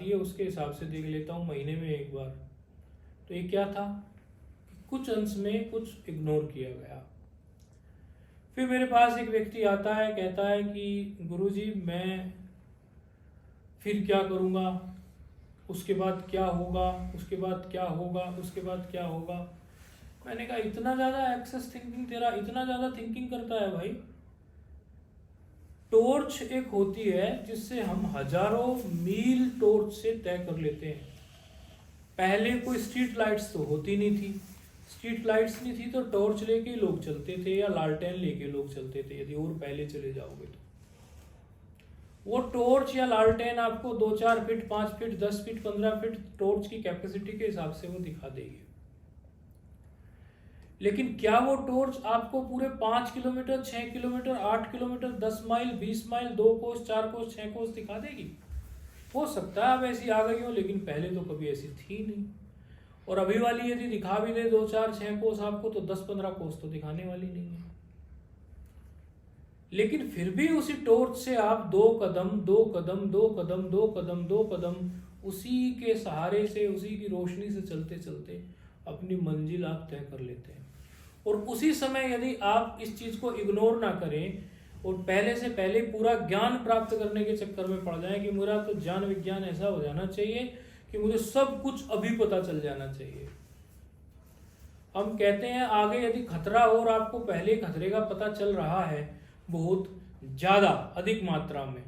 है उसके हिसाब से देख लेता हूँ महीने में एक बार। तो ये क्या था, कुछ अंश में कुछ इग्नोर किया गया। फिर मेरे पास एक व्यक्ति आता है, कहता है कि गुरुजी मैं फिर क्या करूँगा, उसके बाद क्या होगा, उसके बाद क्या होगा, उसके बाद क्या होगा। मैंने कहा इतना ज़्यादा एक्सेस थिंकिंग, तेरा इतना ज़्यादा थिंकिंग करता है भाई। टॉर्च एक होती है जिससे हम हजारों मील टॉर्च से तय कर लेते हैं। पहले कोई स्ट्रीट लाइट्स तो होती नहीं थी, स्ट्रीट लाइट्स नहीं थी तो टॉर्च लेके लोग चलते थे या लालटेन लेके लोग चलते थे, यदि और पहले चले जाओगे तो। वो टॉर्च या लालटेन आपको 2-4 feet, 5 feet, 10 feet, 15 feet torch की कैपेसिटी के हिसाब से वो दिखा देगी। लेकिन क्या वो टॉर्च आपको पूरे 5 kilometre, 6 kilometre, 8 kilometre, 10 mile, 20 mile, 2 कोस, 4 कोस, 6 कोस दिखा देगी? हो सकता है अब ऐसी आ गई हो, लेकिन पहले तो कभी ऐसी थी नहीं। और अभी वाली यदि दिखा भी दे 2, 4, 6 कोस आपको, तो 10-15 कोस तो दिखाने वाली नहीं है। लेकिन फिर भी उसी टॉर्च से आप 2 कदम, 2 कदम, 2 कदम, 2 कदम, 2 कदम, उसी के सहारे से, उसी की रोशनी से चलते चलते अपनी मंजिल आप तय कर लेते हैं। और उसी समय यदि आप इस चीज को इग्नोर ना करें और पहले से पहले पूरा ज्ञान प्राप्त करने के चक्कर में पड़ जाएं कि मेरा तो ज्ञान विज्ञान ऐसा हो जाना चाहिए कि मुझे सब कुछ अभी पता चल जाना चाहिए। हम कहते हैं आगे यदि खतरा और आपको पहले खतरे का पता चल रहा है बहुत ज्यादा अधिक मात्रा में,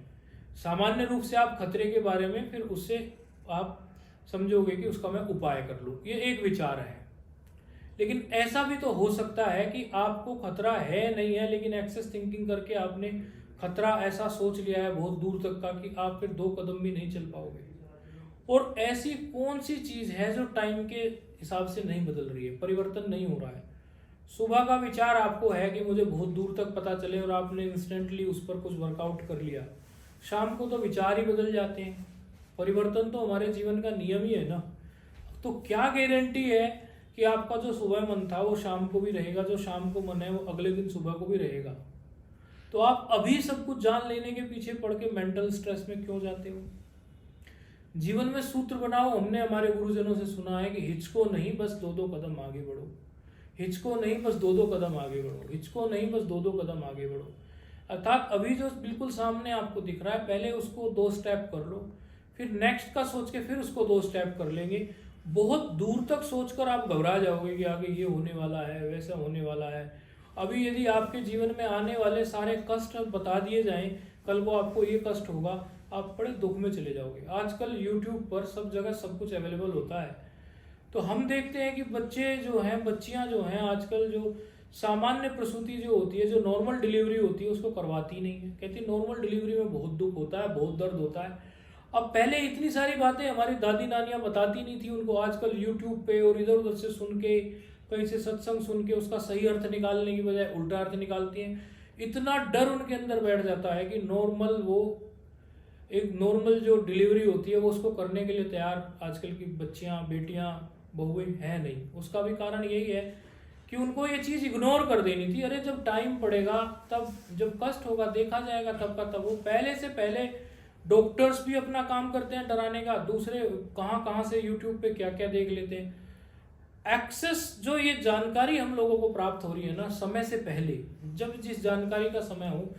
सामान्य रूप से आप खतरे के बारे में फिर उससे आप समझोगे कि उसका मैं उपाय कर लूं, ये एक विचार है। लेकिन ऐसा भी तो हो सकता है कि आपको खतरा है नहीं है, लेकिन एक्सेस थिंकिंग करके आपने खतरा ऐसा सोच लिया है बहुत दूर तक का कि आप फिर 2 कदम भी नहीं चल पाओगे। और ऐसी कौन सी चीज है जो टाइम के हिसाब से नहीं बदल रही है, परिवर्तन नहीं हो रहा है? सुबह का विचार आपको है कि मुझे बहुत दूर तक पता चले और आपने इंस्टेंटली उस पर कुछ वर्कआउट कर लिया, शाम को तो विचार ही बदल जाते हैं। परिवर्तन तो हमारे जीवन का नियम ही है ना। तो क्या गारंटी है कि आपका जो सुबह मन था वो शाम को भी रहेगा, जो शाम को मन है वो अगले दिन सुबह को भी रहेगा? तो आप अभी सब कुछ जान लेने के पीछे पड़ के मेंटल स्ट्रेस में क्यों जाते हो? जीवन में सूत्र बनाओ। हमने हमारे गुरुजनों से सुना है कि हिचको नहीं, बस 2-2 कदम आगे बढ़ो। हिचको नहीं, बस 2-2 कदम आगे बढ़ो। हिचको नहीं, बस 2-2 कदम आगे बढ़ो। अर्थात अभी जो बिल्कुल सामने आपको दिख रहा है, पहले उसको 2 स्टेप कर लो, फिर नेक्स्ट का सोच के फिर उसको 2 स्टेप कर लेंगे। बहुत दूर तक सोचकर आप घबरा जाओगे कि आगे ये होने वाला है, वैसा होने वाला है। अभी यदि आपके जीवन में आने वाले सारे कष्ट बता दिए जाएं, कल को आपको ये कष्ट होगा, आप बड़े दुख में चले जाओगे। आजकल यूट्यूब पर सब जगह सब कुछ अवेलेबल होता है। तो हम देखते हैं कि बच्चे जो हैं, बच्चियां जो हैं, आजकल जो सामान्य प्रसूति जो होती है, जो नॉर्मल डिलीवरी होती है, उसको करवाती नहीं है। कहती नॉर्मल डिलीवरी में बहुत दुख होता है, बहुत दर्द होता है। अब पहले इतनी सारी बातें हमारी दादी नानियां बताती नहीं थी उनको, आजकल यूट्यूब पे और इधर उधर से सुन के, कहीं से सत्संग सुन के उसका सही अर्थ निकालने की बजाय उल्टा अर्थ निकालती हैं। इतना डर उनके अंदर बैठ जाता है कि नॉर्मल वो एक नॉर्मल जो डिलीवरी होती है वो उसको करने के लिए तैयार आजकल की बच्चियां, बेटियां, बहुएं हैं नहीं। उसका भी कारण यही है कि उनको ये चीज इग्नोर कर देनी थी। अरे जब टाइम पड़ेगा, तब जब कष्ट होगा देखा जाएगा, तब का तब। वो पहले से पहले डॉक्टर्स भी अपना काम करते हैं डराने का, दूसरे कहां कहां से यूट्यूब पे क्या क्या देख लेते हैं। एक्सेस जो ये जानकारी हम लोगों को प्राप्त हो रही है ना, समय से पहले, जब जिस जानकारी का समय हो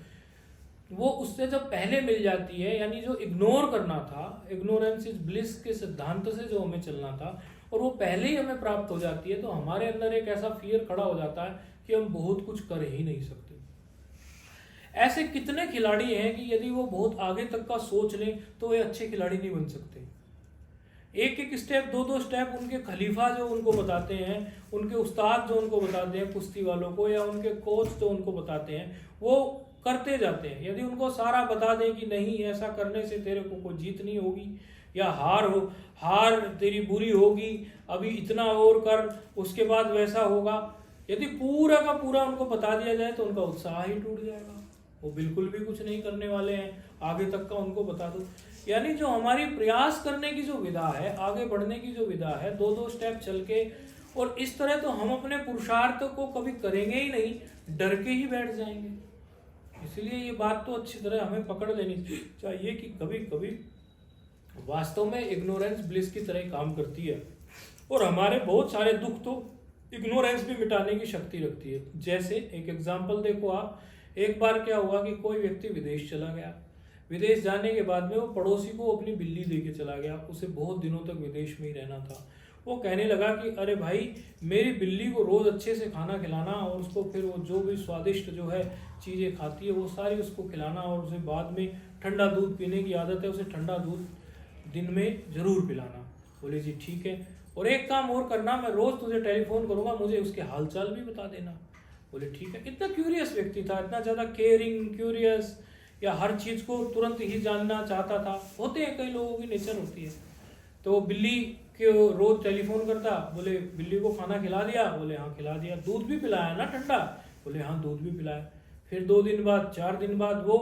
वो उससे जब पहले मिल जाती है, यानी जो इग्नोर करना था, इग्नोरेंस इज ब्लिस के सिद्धांत से जो हमें चलना था, और वो पहले ही हमें प्राप्त हो जाती है, तो हमारे अंदर एक ऐसा फियर खड़ा हो जाता है कि हम बहुत कुछ कर ही नहीं सकते। ऐसे कितने खिलाड़ी हैं कि यदि वो बहुत आगे तक का सोच लें तो वे अच्छे खिलाड़ी नहीं बन सकते। एक एक स्टेप, 2-2 स्टेप उनके खलीफा जो उनको बताते हैं, उनके उस्ताद जो उनको बताते हैं कुश्ती वालों को, या उनके कोच जो उनको बताते हैं, वो करते जाते हैं। यदि उनको सारा बता दें कि नहीं ऐसा करने से तेरे को कोई जीत नहीं होगी, या हार तेरी बुरी होगी, अभी इतना और कर, उसके बाद वैसा होगा, यदि पूरा का पूरा उनको बता दिया जाए तो उनका उत्साह ही टूट जाएगा। वो बिल्कुल भी कुछ नहीं करने वाले हैं, आगे तक का उनको बता दो। यानी जो हमारी प्रयास करने की जो विधा है, आगे बढ़ने की जो विधा है, 2-2 स्टेप चल के, और इस तरह तो हम अपने पुरुषार्थ को कभी करेंगे ही नहीं, डर के ही बैठ जाएंगे। इसलिए ये बात तो अच्छी तरह हमें पकड़ लेनी चाहिए कि कभी कभी वास्तव में इग्नोरेंस ब्लिस की तरह काम करती है, और हमारे बहुत सारे दुख तो इग्नोरेंस भी मिटाने की शक्ति रखती है। जैसे एक एग्जांपल देखो आप, एक बार क्या हुआ कि कोई व्यक्ति विदेश चला गया। विदेश जाने के बाद में वो पड़ोसी को अपनी बिल्ली देके चला गया। उसे बहुत दिनों तक विदेश में ही रहना था। वो कहने लगा कि अरे भाई, मेरी बिल्ली को रोज अच्छे से खाना खिलाना, और उसको फिर वो जो भी स्वादिष्ट जो है चीज़ें खाती है वो सारी उसको खिलाना, और उसे बाद में ठंडा दूध पीने की आदत है, उसे ठंडा दूध दिन में जरूर पिलाना। बोले जी ठीक है, और एक काम और करना, मैं रोज तुझे टेलीफोन करूंगा, मुझे उसके हालचाल भी बता देना। बोले ठीक है। इतना क्यूरियस व्यक्ति था, इतना ज़्यादा केयरिंग, क्यूरियस, या हर चीज़ को तुरंत ही जानना चाहता था। होते हैं, कई लोगों की नेचर होती है। तो बिल्ली के रोज टेलीफोन करता, बोले बिल्ली को खाना खिला दिया, बोले हाँ खिला दिया। दूध भी पिलाया ना ठंडा, बोले हाँ दूध भी पिलाया। फिर 2 दिन बाद, 4 दिन बाद वो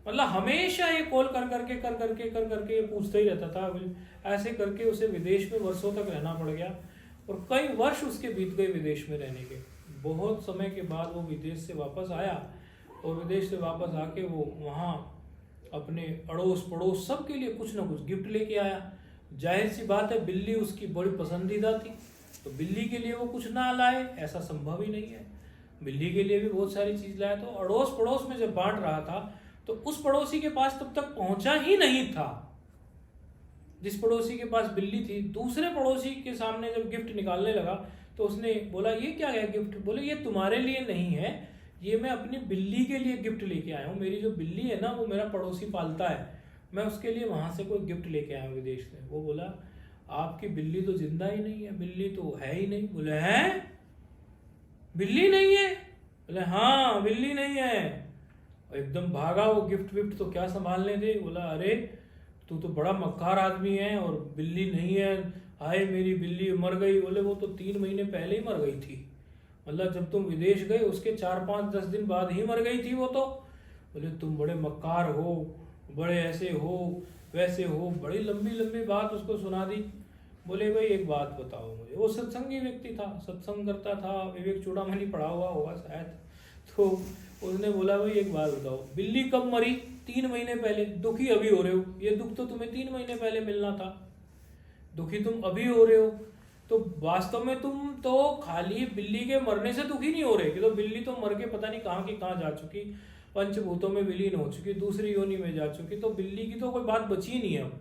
मतलब हमेशा ये कॉल कर करके पूछता ही रहता था। ऐसे करके उसे विदेश में वर्षों तक रहना पड़ गया, और कई वर्ष उसके बीत गए विदेश में रहने के। बहुत समय के बाद वो विदेश से वापस आया, और विदेश से वापस आके वो वहाँ अपने अड़ोस पड़ोस सबके लिए कुछ ना कुछ गिफ्ट लेके आया। जाहिर सी बात है, बिल्ली उसकी बड़ी पसंदीदा थी, तो बिल्ली के लिए वो कुछ ना लाए ऐसा संभव ही नहीं है। बिल्ली के लिए भी बहुत सारी चीज़ लाया। तो अड़ोस पड़ोस में जब बांट रहा था, तो उस पड़ोसी के पास तब तक पहुंचा ही नहीं था जिस पड़ोसी के पास बिल्ली थी। दूसरे पड़ोसी के सामने जब गिफ्ट निकालने लगा, तो उसने बोला ये क्या है गिफ्ट? बोले ये तुम्हारे लिए नहीं है, ये मैं अपनी बिल्ली के लिए गिफ्ट लेके आया हूँ। मेरी जो बिल्ली है ना, वो मेरा पड़ोसी पालता है, मैं उसके लिए वहां से कोई गिफ्ट लेके आया हूँ विदेश से। वो बोला आपकी बिल्ली तो जिंदा ही नहीं है, बिल्ली तो है ही नहीं। बोले हैं, बिल्ली नहीं है? बोले हाँ बिल्ली नहीं है। एकदम भागा वो, गिफ्ट विफ्ट तो क्या संभालने थे। बोला अरे तू तो बड़ा मक्कार आदमी है, और बिल्ली नहीं है, हाय मेरी बिल्ली मर गई। बोले वो तो 3 महीने पहले ही मर गई थी, मतलब जब तुम विदेश गए उसके 4-5-10 दिन बाद ही मर गई थी वो तो। बोले तुम बड़े मक्कार हो, बड़े ऐसे हो वैसे हो, बड़ी लंबी लंबी बात उसको सुना दी। बोले भाई एक बात बताओ मुझे। वो सत्संगी व्यक्ति था, सत्संग करता था, विवेक चूड़ामणि पढ़ा हुआ होगा शायद। तो उसने बोला भाई एक बात बताओ, बिल्ली कब मरी? 3 महीने पहले। दुखी अभी हो रहे हो, ये दुख तो तुम्हें 3 महीने पहले मिलना था, दुखी तुम अभी हो रहे हो। तो वास्तव में तुम तो खाली बिल्ली के मरने से दुखी नहीं हो रहे, कि तो बिल्ली तो मर के पता नहीं कहाँ की कहाँ जा चुकी, पंचभूतों में विलीन हो चुकी, दूसरी योनि में जा चुकी, तो बिल्ली की तो कोई बात बची नहीं है अब।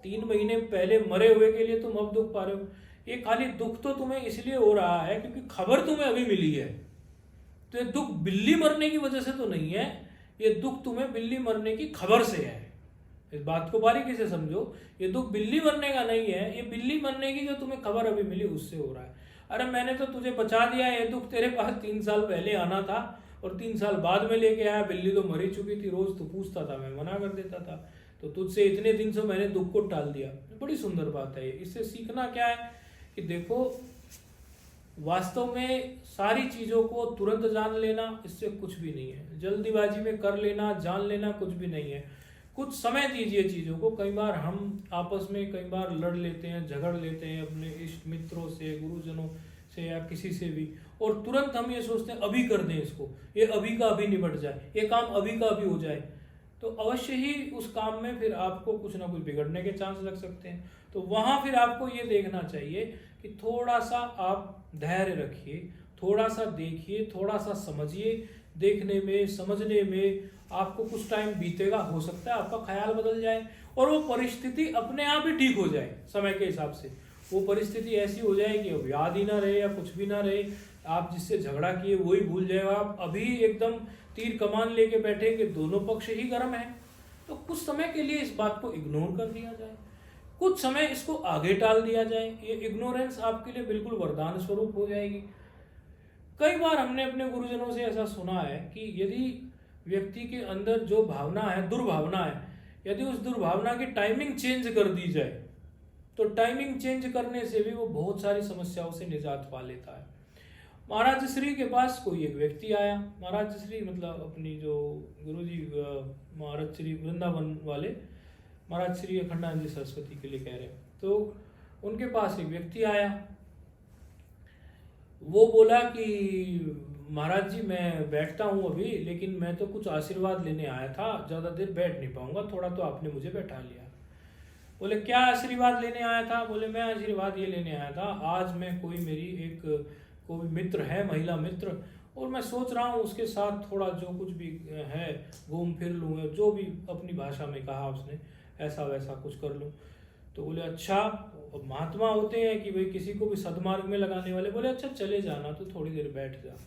3 महीने पहले मरे हुए के लिए तुम अब दुख पा रहे हो। ये खाली दुख तो तुम्हें इसलिए हो रहा है क्योंकि खबर तुम्हें अभी मिली है। तो ये दुख बिल्ली मरने की वजह से तो नहीं है, ये दुख तुम्हें बिल्ली मरने की खबर से है। इस बात को बारीकी से समझो, ये दुख बिल्ली मरने का नहीं है, ये बिल्ली मरने की जो तुम्हें खबर अभी मिली उससे हो रहा है। अरे मैंने तो तुझे बचा दिया, ये दुख तेरे पास 3 साल पहले आना था, और 3 साल बाद में लेके आया। बिल्ली तो मरी चुकी थी, रोज तो पूछता था, मैं मना कर देता था, तो तुझसे इतने दिन से मैंने दुख को टाल दिया। बड़ी सुंदर बात है। इससे सीखना क्या है कि देखो, वास्तव में सारी चीजों को तुरंत जान लेना इससे कुछ भी नहीं है, जल्दीबाजी में कर लेना, जान लेना कुछ भी नहीं है। कुछ समय दीजिए चीजों को। कई बार हम आपस में कई बार लड़ लेते हैं, झगड़ लेते हैं अपने इष्ट मित्रों से, गुरुजनों से, या किसी से भी, और तुरंत हम ये सोचते हैं अभी कर दें इसको, ये अभी का अभी निपट जाए, ये काम अभी का अभी हो जाए। तो अवश्य ही उस काम में फिर आपको कुछ ना कुछ बिगड़ने के चांस लग सकते हैं। तो वहां फिर आपको ये देखना चाहिए कि थोड़ा सा आप धैर्य रखिए, थोड़ा सा देखिए, थोड़ा सा समझिए। देखने में, समझने में आपको कुछ टाइम बीतेगा, हो सकता है आपका ख्याल बदल जाए, और वो परिस्थिति अपने आप ही ठीक हो जाए। समय के हिसाब से वो परिस्थिति ऐसी हो जाए कि अब याद ही ना रहे या कुछ भी ना रहे, आप जिससे झगड़ा किए वही भूल जाए, आप अभी एकदम तीर कमान लेके बैठे कि दोनों पक्ष ही गर्म है। तो कुछ समय के लिए इस बात को इग्नोर कर दिया जाए, कुछ समय इसको आगे टाल दिया जाए। ये इग्नोरेंस आपके लिए बिल्कुल वरदान स्वरूप हो जाएगी। कई बार हमने अपने गुरुजनों से ऐसा सुना है कि यदि व्यक्ति के अंदर जो भावना है, दुर्भावना है, यदि उस दुर्भावना की टाइमिंग चेंज कर दी जाए, तो टाइमिंग चेंज करने से भी वो बहुत सारी समस्याओं से निजात पा लेता है। महाराज श्री के पास कोई एक व्यक्ति आया। महाराज श्री मतलब अपनी जो गुरुजी महाराज श्री वृंदावन वाले महाराज श्री अखंडानंद सरस्वती के लिए कह रहे हैं। तो उनके पास एक व्यक्ति आया, वो बोला कि महाराज जी मैं बैठता हूँ अभी, लेकिन मैं तो कुछ आशीर्वाद लेने आया था, ज़्यादा देर बैठ नहीं पाऊंगा, थोड़ा तो आपने मुझे बैठा लिया। बोले क्या आशीर्वाद लेने आया था? बोले मैं आशीर्वाद ये लेने आया था, आज मैं कोई मित्र है, महिला मित्र, और मैं सोच रहा हूँ उसके साथ थोड़ा जो कुछ भी है घूम फिर लूँ, जो भी अपनी भाषा में कहा उसने, ऐसा वैसा कुछ कर लूँ। तो बोले अच्छा, महात्मा होते हैं कि भाई किसी को भी सदमार्ग में लगाने वाले। बोले अच्छा चले जाना, तो थोड़ी देर बैठ जा।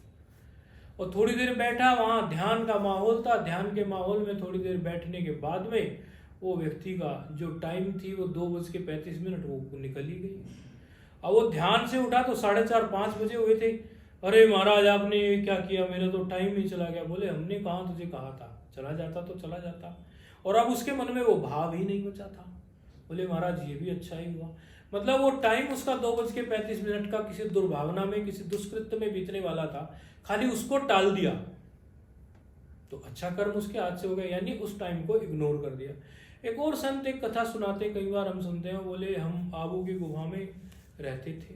और थोड़ी देर बैठा, वहाँ ध्यान का माहौल था। ध्यान के माहौल में थोड़ी देर बैठने के बाद में वो व्यक्ति का जो टाइम थी वो 2:35 वो निकल ही गई। अब वो ध्यान से उठा तो 4:30-5 बजे हुए थे। अरे महाराज आपने ये क्या किया, मेरा तो टाइम ही चला गया। बोले हमने कहाँ तुझे कहा था, चला जाता तो चला जाता। और अब उसके मन में वो भाव ही नहीं बचा था। बोले महाराज ये भी अच्छा ही हुआ। मतलब वो टाइम उसका 2:35 का किसी दुर्भावना में, किसी दुष्कृत्य में बीतने वाला था, खाली उसको टाल दिया तो अच्छा कर्म उसके हाथ से हो गया, यानी उस टाइम को इग्नोर कर दिया। एक और संत एक कथा सुनाते, कई बार हम सुनते हैं। बोले हम आबू की गुफा में रहते थे,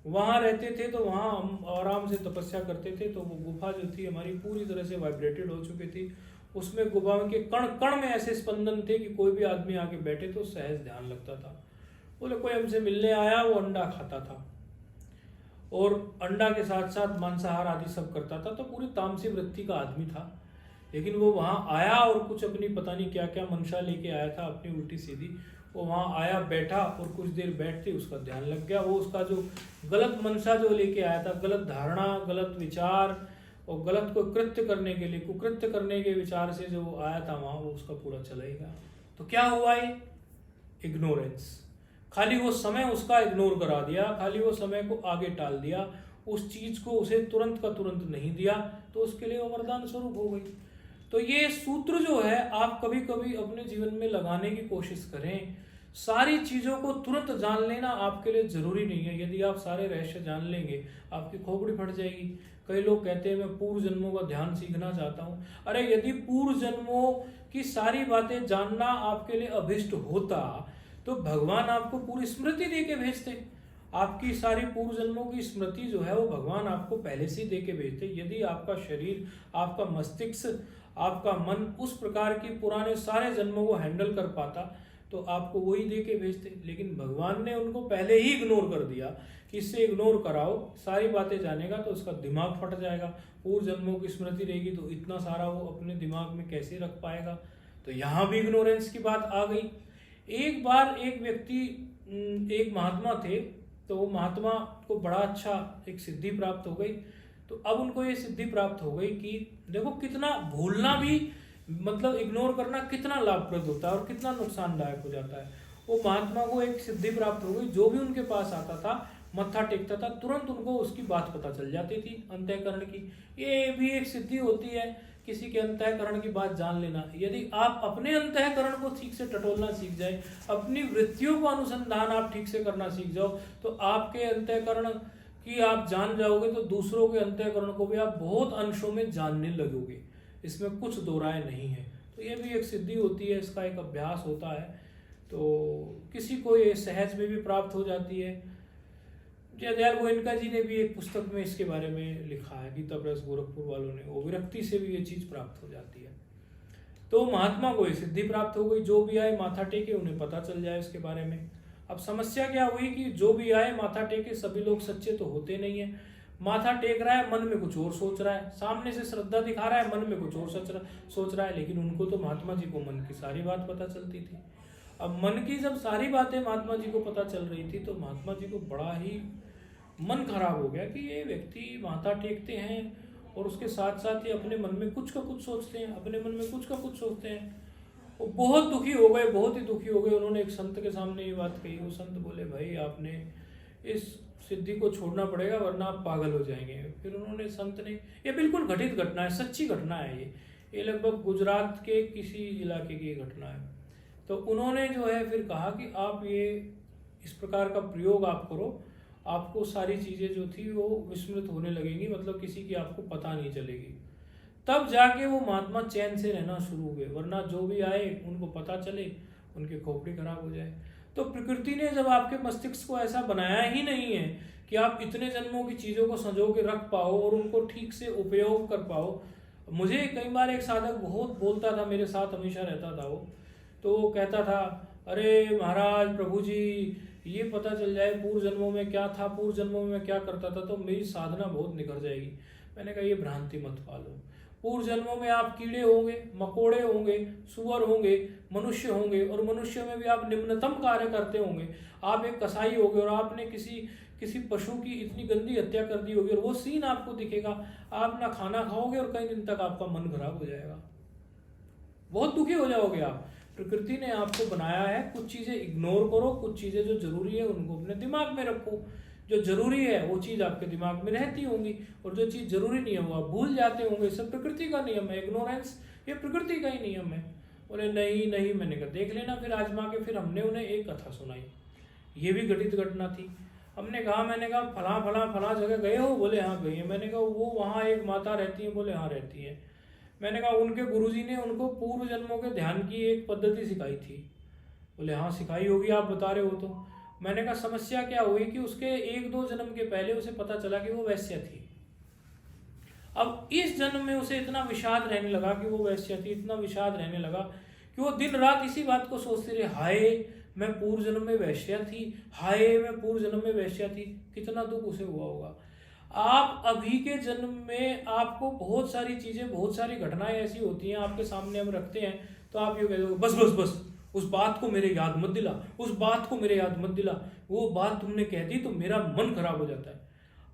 वहाँ रहते थे, तो वहाँ हम आराम से तपस्या करते थे। तो वो गुफा जो थी हमारी पूरी तरह से वाइब्रेटेड हो चुकी थी। उसमें गुफा के कण कण में ऐसे स्पंदन थे कि कोई भी आदमी आके बैठे तो सहज ध्यान लगता था। बोले कोई हमसे मिलने आया, वो अंडा खाता था और अंडा के साथ साथ मांसाहार आदि सब करता था, तो पूरी तामसी वृत्ति का आदमी था। लेकिन वो वहाँ आया और कुछ अपनी पता नहीं क्या क्या मंशा लेके आया था अपनी उल्टी सीधी। वो वहाँ आया, बैठा और कुछ देर बैठते उसका ध्यान लग गया। वो उसका जो गलत मंशा जो लेके आया था, गलत धारणा, गलत विचार और गलत को कृत्य करने के लिए, कुकृत्य करने के विचार से जो आया था वहाँ, वो उसका पूरा चला ही गया। तो क्या हुआ ये? इग्नोरेंस। खाली वो समय उसका इग्नोर करा दिया, खाली वो समय को आगे टाल दिया, उस चीज को उसे तुरंत का तुरंत नहीं दिया, तो उसके लिए वो वरदान स्वरूप हो गई। तो ये सूत्र जो है आप कभी कभी अपने जीवन में लगाने की कोशिश करें। सारी चीजों को तुरंत जान लेना आपके लिए जरूरी नहीं है। यदि आप सारे रहस्य जान लेंगे आपकी खोपड़ी फट जाएगी। कई लोग कहते हैं मैं पूर्व जन्मों का ध्यान सीखना चाहता हूँ। अरे यदि पूर्व जन्मों की सारी बातें जानना आपके लिए अभिष्ट होता तो भगवान आपको पूरी स्मृति दे के भेजते। आपकी सारी पूर्व जन्मों की स्मृति जो है वो भगवान आपको पहले से दे के भेजते। यदि आपका शरीर, आपका मस्तिष्क, आपका मन उस प्रकार की पुराने सारे जन्मों को हैंडल कर पाता तो आपको वही दे के भेजते। लेकिन भगवान ने उनको पहले ही इग्नोर कर दिया कि इससे इग्नोर कराओ, सारी बातें जानेगा तो उसका दिमाग फट जाएगा। पूर्व जन्मों की स्मृति रहेगी तो इतना सारा वो अपने दिमाग में कैसे रख पाएगा। तो यहाँ भी इग्नोरेंस की बात आ गई। एक बार एक व्यक्ति, एक महात्मा थे, तो वो महात्मा को बड़ा अच्छा एक सिद्धि प्राप्त हो गई। तो अब उनको ये सिद्धि प्राप्त हो गई कि देखो कितना भूलना भी, मतलब इग्नोर करना कितना लाभप्रद होता है और कितना नुकसानदायक हो जाता है। वो महात्मा को एक सिद्धि प्राप्त हो गई, जो भी उनके पास आता था मत्था टेकता था, तुरंत उनको उसकी बात पता चल जाती थी अंतःकरण की। ये भी एक सिद्धि होती है, किसी के अंतःकरण की बात जान लेना। यदि आप अपने अंतःकरण को ठीक से टटोलना सीख जाए, अपनी वृत्तियों को अनुसंधान आप ठीक से करना सीख जाओ, तो आपके अंतःकरण की आप जान जाओगे तो दूसरों के अंतःकरण को भी आप बहुत अंशों में जानने लगोगे। इसमें कुछ दो राय नहीं है। तो ये भी एक सिद्धि होती है, इसका एक अभ्यास होता है। तो किसी को ये सहज में भी प्राप्त हो जाती है। जयदयाल गोयनका जी ने भी एक पुस्तक में इसके बारे में लिखा है, गीता प्रेस गोरखपुर वालों ने, वो विरक्ति से भी ये चीज प्राप्त हो जाती है। तो महात्मा को ये सिद्धि प्राप्त हो गई, जो भी आए माथा टेके उन्हें पता चल जाए इसके बारे में। अब समस्या क्या हुई कि जो भी आए माथा टेके, सभी लोग सच्चे तो होते नहीं है। माथा टेक रहा है, मन में कुछ और सोच रहा है, सामने से श्रद्धा दिखा रहा है, मन में कुछ और सोच रहा है। लेकिन उनको तो महात्मा जी को मन की सारी बात पता चलती थी। अब मन की जब सारी बातें महात्मा जी को पता चल रही थी तो महात्मा जी को बड़ा ही मन खराब हो गया कि ये व्यक्ति माथा टेकते हैं और उसके साथ साथ ही अपने मन में कुछ का कुछ सोचते हैं, अपने मन में कुछ का कुछ सोचते हैं। वो बहुत दुखी हो गए, बहुत ही दुखी हो गए। उन्होंने एक संत के सामने ये बात कही। वो संत बोले भाई आपने इस सिद्धि को छोड़ना पड़ेगा वरना आप पागल हो जाएंगे। फिर उन्होंने, संत ने, ये बिल्कुल घटित घटना है, सच्ची घटना है ये लगभग गुजरात के किसी इलाके की घटना है। तो उन्होंने जो है फिर कहा कि आप ये इस प्रकार का प्रयोग आप करो, आपको सारी चीज़ें जो थी वो विस्मृत होने लगेंगी, मतलब किसी की आपको पता नहीं चलेगी। तब जाके वो महात्मा चैन से रहना शुरू हुए, वरना जो भी आए उनको पता चले उनकी खोपड़ी खराब हो जाए। तो प्रकृति ने जब आपके मस्तिष्क को ऐसा बनाया ही नहीं है कि आप इतने जन्मों की चीज़ों को संजो के रख पाओ और उनको ठीक से उपयोग कर पाओ। मुझे कई बार एक साधक बहुत बोलता था, मेरे साथ हमेशा रहता था वो, तो वो कहता था अरे महाराज प्रभु जी, ये पता चल जाए पूर्व जन्मों में क्या था, पूर्व जन्मों में मैं क्या करता था, तो मेरी साधना बहुत निखर जाएगी। मैंने कहा ये भ्रांति मत पालो। पूर्व जन्मों में आप कीड़े होंगे, मकोड़े होंगे, सुअर होंगे, मनुष्य होंगे, और मनुष्य में भी आप निम्नतम कार्य करते होंगे। आप एक कसाई होगे और आपने किसी पशु की इतनी गंदी हत्या कर दी होगी, और वो सीन आपको दिखेगा, आप ना खाना खाओगे और कई दिन तक आपका मन खराब हो जाएगा, बहुत दुखी हो जाओगे आप। प्रकृति ने आपको बनाया है, कुछ चीजें इग्नोर करो, कुछ चीजें जो जरूरी है उनको अपने दिमाग में रखो। जो जरूरी है वो चीज आपके दिमाग में रहती होंगी, और जो चीज जरूरी नहीं है वो आप भूल जाते होंगे। सब प्रकृति का नियम है, इग्नोरेंस ये प्रकृति का ही नियम है। बोले नहीं नहीं, मैंने कहा देख लेना फिर आजमा के। फिर हमने उन्हें एक कथा सुनाई, ये भी घटित घटना थी। हमने कहा, मैंने कहा फला फला फला जगह गए हो? बोले हाँ गए हैं। मैंने कहा वो वहाँ एक माता रहती है? बोले हाँ रहती है। मैंने कहा उनके गुरुजी ने उनको पूर्व जन्मों के ध्यान की एक पद्धति सिखाई थी? बोले हाँ सिखाई होगी, आप बता रहे हो तो। मैंने कहा समस्या क्या हुई कि उसके 1-2 जन्म के पहले उसे पता चला कि वो वैश्य थी। अब इस जन्म में उसे इतना विषाद रहने लगा कि वो वैश्य थी, इतना विषाद रहने लगा कि वो दिन रात इसी बात को सोचती रही, हाय मैं पूर्व जन्म में वैश्या थी, हाय मैं पूर्व जन्म में वैश्या थी। कितना दुख उसे हुआ होगा। आप अभी के जन्म में आपको बहुत सारी चीजें, बहुत सारी घटनाएं ऐसी होती हैं आपके सामने हम रखते हैं, तो आप ये कहते हो बस बस बस उस बात को मेरे याद मत दिला, उस बात को मेरे याद मत दिला, वो बात तुमने कह दी तो मेरा मन खराब हो जाता है।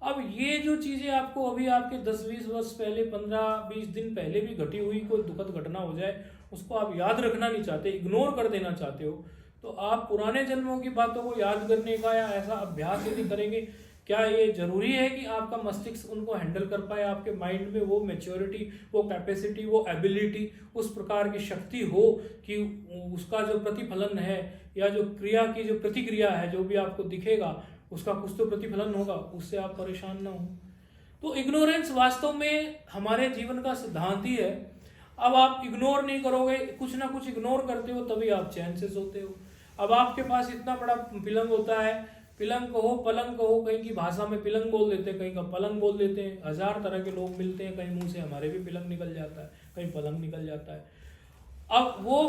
अब ये जो चीजें आपको अभी आपके 10-20 वर्ष पहले, 15-20 दिन पहले भी घटी हुई कोई दुखद घटना हो जाए, उसको आप याद रखना नहीं चाहते, इग्नोर कर देना चाहते हो, तो आप पुराने जन्मों की बातों को याद करने का या ऐसा अभ्यास यदि करेंगे, क्या ये जरूरी है कि आपका मस्तिष्क उनको हैंडल कर पाए, आपके माइंड में वो मैच्योरिटी, वो कैपेसिटी, वो एबिलिटी, उस प्रकार की शक्ति हो कि उसका जो प्रतिफलन है या जो क्रिया की जो प्रतिक्रिया है, जो भी आपको दिखेगा उसका कुछ तो प्रतिफलन होगा, उससे आप परेशान ना हो। तो इग्नोरेंस वास्तव में हमारे जीवन का सिद्धांत ही है। अब आप इग्नोर नहीं करोगे, कुछ ना कुछ इग्नोर करते हो, तभी आप चैन से सोते हो। अब आपके पास इतना बड़ा पिलंग होता है, पिलंग कहो पलंग कहो, कहीं की भाषा में पिलंग बोल देते हैं, कहीं का पलंग बोल देते हैं। 1000 तरह के लोग मिलते हैं, कहीं मुंह से हमारे भी पिलंग निकल जाता है, कहीं पलंग निकल जाता है। अब वो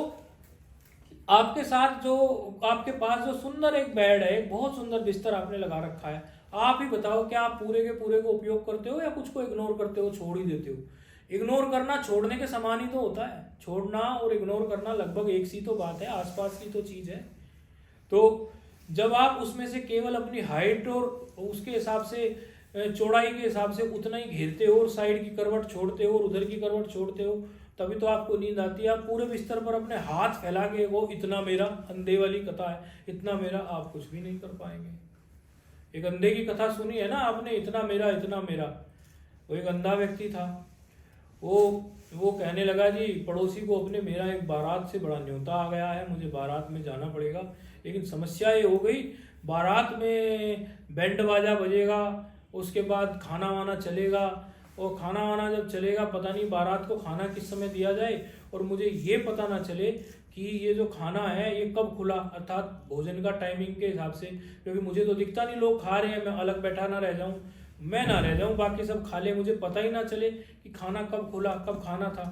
आपके साथ जो, आपके पास जो सुंदर एक बेड है, एक बहुत सुंदर बिस्तर आपने लगा रखा है, आप ही बताओ क्या आप पूरे के पूरे को उपयोग करते हो या कुछ को इग्नोर करते हो, छोड़ ही देते हो? इग्नोर करना छोड़ने के समान ही तो होता है। छोड़ना और इग्नोर करना लगभग एक सी तो बात है, आसपास की तो चीज है। तो जब आप उसमें से केवल अपनी हाइट और उसके हिसाब से, चौड़ाई के हिसाब से उतना ही घेरते हो और साइड की करवट छोड़ते हो और उधर की करवट छोड़ते हो, तभी तो आपको नींद आती है। आप पूरे बिस्तर पर अपने हाथ फैला के, वो इतना मेरा, अंधे वाली कथा है, इतना मेरा, आप कुछ भी नहीं कर पाएंगे। एक अंधे की कथा सुनी है ना आपने, इतना मेरा इतना मेरा। वो एक अंधा व्यक्ति था, वो कहने लगा जी पड़ोसी को अपने, मेरा एक बारात से बड़ा न्योता आ गया है, मुझे बारात में जाना पड़ेगा। लेकिन समस्या ये हो गई, बारात में बैंड बाजा बजेगा, उसके बाद खाना वाना चलेगा, और खाना वाना जब चलेगा पता नहीं बारात को खाना किस समय दिया जाए, और मुझे ये पता ना चले कि ये जो खाना है ये कब खुला, अर्थात भोजन का टाइमिंग के हिसाब से, क्योंकि मुझे तो दिखता नहीं लोग खा रहे हैं, मैं अलग बैठा ना रह जाऊं, मैं ना रह जाऊं, बाकी सब खा ले, मुझे पता ही ना चले कि खाना कब खुला, कब खाना था।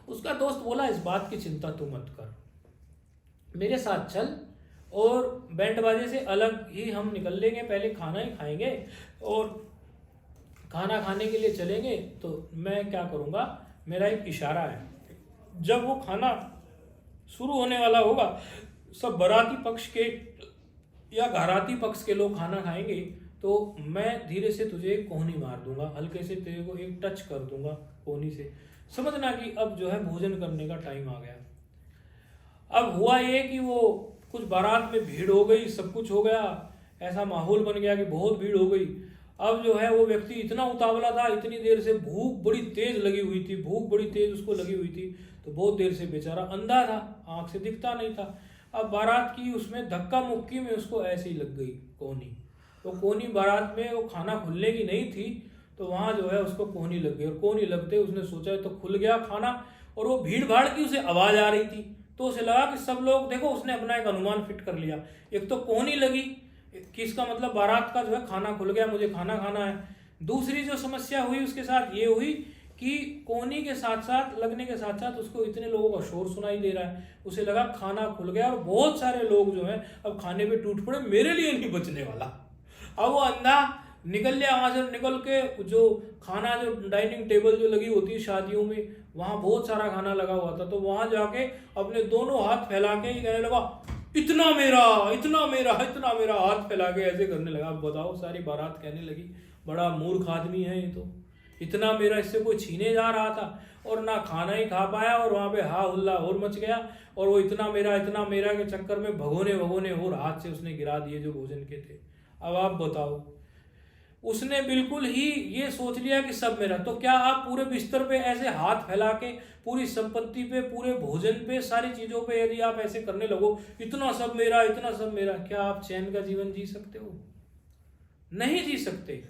उसका दोस्त बोला इस बात की चिंता तू मत कर, मेरे साथ चल और बैंड बाजे से अलग ही हम निकल लेंगे, पहले खाना ही खाएंगे और खाना खाने के लिए चलेंगे। तो मैं क्या करूँगा, मेरा एक इशारा है, जब वो खाना शुरू होने वाला होगा, सब बाराती पक्ष के या घराती पक्ष के लोग खाना खाएंगे, तो मैं धीरे से तुझे कोहनी मार दूंगा, हल्के से तेरे को एक टच कर दूंगा कोहनी से, समझना कि अब जो है भोजन करने का टाइम आ गया। अब हुआ ये कि वो कुछ बारात में भीड़ हो गई, सब कुछ हो गया, ऐसा माहौल बन गया कि बहुत भीड़ हो गई। अब जो है वो व्यक्ति इतना उतावला था, इतनी देर से भूख बड़ी तेज लगी हुई थी, भूख बड़ी तेज उसको लगी हुई थी, तो बहुत देर से बेचारा अंधा था, आंख से दिखता नहीं था। अब बारात की उसमें धक्का मुक्की में उसको ऐसे ही लग गई कोहनी, तो कोहनी बारात में वो खाना खुलने की नहीं थी, तो वहाँ जो है उसको कोहनी लग गई, और कोहनी लगते उसने सोचा तो खुल गया खाना, और वो भीड़ भाड़ की उसे आवाज आ रही थी, तो उसे लगा कि सब लोग देखो, उसने अपना एक अनुमान फिट कर लिया, एक तो कोहनी लगी कि इसका मतलब बारात का जो है खाना खुल गया, मुझे खाना खाना है। दूसरी जो समस्या हुई उसके साथ ये हुई कि कोहनी के साथ साथ लगने के साथ साथ उसको इतने लोगों का शोर सुनाई दे रहा है, उसे लगा खाना खुल गया और बहुत सारे लोग जो हैं अब खाने पे टूट पड़े, मेरे लिए नहीं बचने वाला। अब वो अंधा निकल लिया वहां से, निकल के जो खाना, जो डाइनिंग टेबल जो लगी होती है शादियों में, वहां बहुत सारा खाना लगा हुआ था, तो वहां जाके अपने दोनों हाथ फैला के ही कहने लगा, इतना मेरा, इतना मेरा, इतना मेरा, हाथ फैला के ऐसे करने लगा। अब बताओ, सारी बारात कहने लगी बड़ा मूर्ख आदमी है ये, तो इतना मेरा इससे कोई छीने जा रहा था और ना खाना ही खा पाया और वहां पे हा हुल्ला और मच गया, और वो इतना मेरा के चक्कर में भगोने भगोने और हाथ से उसने गिरा दिए जो भोजन के थे। अब आप बताओ, उसने बिल्कुल ही ये सोच लिया कि सब मेरा। तो क्या आप पूरे बिस्तर पे ऐसे हाथ फैला के पूरी संपत्ति पे, पूरे भोजन पे, सारी चीजों पे यदि आप ऐसे करने लगो, इतना सब मेरा, इतना सब मेरा, क्या आप चैन का जीवन जी सकते हो? नहीं जी सकते।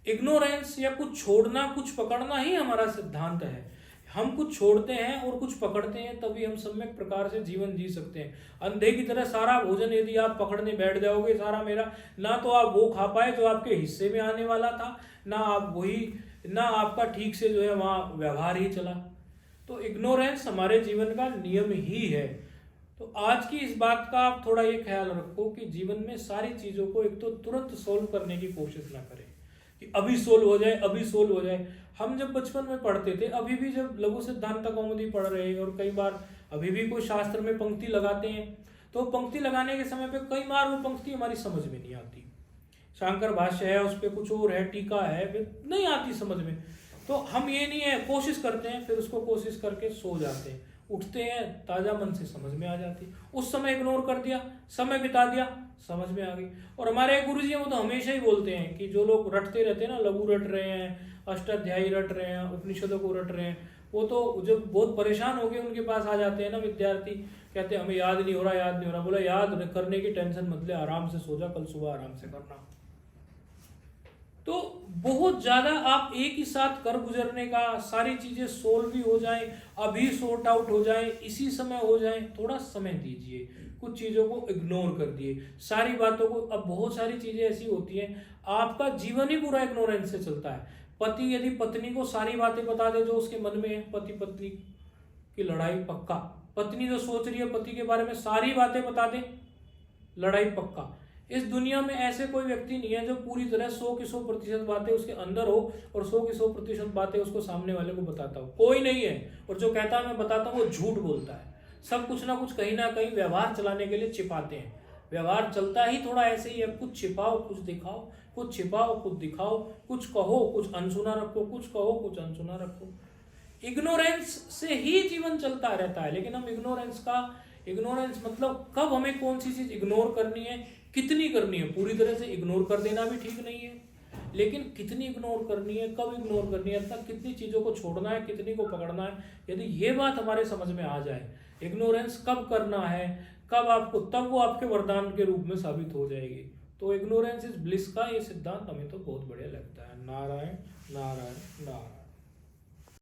इग्नोरेंस या कुछ छोड़ना, कुछ पकड़ना ही हमारा सिद्धांत है। हम कुछ छोड़ते हैं और कुछ पकड़ते हैं, तभी हम सम्यक प्रकार से जीवन जी सकते हैं। अंधे की तरह सारा भोजन यदि आप पकड़ने बैठ जाओगे, सारा मेरा, ना तो आप वो खा पाए जो आपके हिस्से में आने वाला था, ना आप वही, ना आपका ठीक से जो है वहाँ व्यवहार ही चला। तो इग्नोरेंस हमारे जीवन का नियम ही है। तो आज की इस बात का आप थोड़ा ये ख्याल रखो कि जीवन में सारी चीजों को एक तो तुरंत सोल्व करने की कोशिश ना करें कि अभी सोल्व हो जाए, अभी सोल्व हो जाए। हम जब बचपन में पढ़ते थे, अभी भी जब लघु सिद्धांत कौमुदी पढ़ रहे हैं और कई बार अभी भी कोई शास्त्र में पंक्ति लगाते हैं, तो पंक्ति लगाने के समय पे कई बार वो पंक्ति हमारी समझ में नहीं आती। शांकर भाष्य है, उस पर कुछ और है, टीका है, नहीं आती समझ में। तो हम ये नहीं है, कोशिश करते हैं, फिर उसको कोशिश करके सो जाते हैं, उठते हैं ताजा मन से समझ में आ जाती। उस समय इग्नोर कर दिया, समय बिता दिया, समझ में आ गई। और हमारे गुरु जी वो तो हमेशा ही बोलते हैं कि जो लोग रटते रहते हैं ना, लघु रट रहे हैं, अष्टाध्यायी रट रहे हैं, उपनिषदों को रट रहे हैं, वो तो जब बहुत परेशान हो गए उनके पास आ जाते हैं ना विद्यार्थी, कहते हैं हमें याद नहीं हो रहा, याद नहीं हो रहा। बोला याद करने की टेंशन मत ले, आराम से सो जा, कल सुबह आराम से करना। तो बहुत ज्यादा आप एक ही साथ कर गुजरने का, सारी चीजें सोल्व भी हो जाएं, अभी सॉर्ट आउट हो जाएं, इसी समय हो जाएं, थोड़ा समय दीजिए। कुछ चीजों को इग्नोर कर दिए, सारी बातों को। अब बहुत सारी चीजें ऐसी होती हैं, आपका जीवन ही पूरा इग्नोरेंस से चलता है। पति यदि पत्नी को सारी बातें बता दे जो उसके मन में है, पति पत्नी की लड़ाई पक्का। पत्नी जो सोच रही है पति के बारे में सारी बातें बता दे, लड़ाई पक्का। इस दुनिया में ऐसे कोई व्यक्ति नहीं है जो पूरी तरह 100 की 100% बातें उसके अंदर हो और 100 की 100% बातें उसको सामने वाले को बताता हो, कोई नहीं है। और जो कहता है मैं बताता हूँ, वो झूठ बोलता है। सब कुछ ना कुछ कहीं ना कहीं व्यवहार चलाने के लिए छिपाते हैं। व्यवहार चलता ही थोड़ा ऐसे ही है, कुछ छिपाओ कुछ दिखाओ, कुछ छिपाओ कुछ दिखाओ, कुछ कहो कुछ अनसुना रखो, कुछ कहो कुछ अनसुना रखो। इग्नोरेंस से ही जीवन चलता रहता है। लेकिन हम इग्नोरेंस मतलब कब हमें कौन सी चीज इग्नोर करनी है, कितनी करनी है। पूरी तरह से इग्नोर कर देना भी ठीक नहीं है, लेकिन कितनी इग्नोर करनी है, कब इग्नोर करनी है, अर्थात कितनी चीजों को छोड़ना है, कितनी को पकड़ना है। यदि ये बात हमारे समझ में आ जाए, इग्नोरेंस कब करना है, कब आपको, तब वो आपके वरदान के रूप में साबित हो जाएगी। तो इग्नोरेंस इज ब्लिस का ये सिद्धांत हमें तो बहुत बढ़िया लगता है। नारायण नारायण नारायण।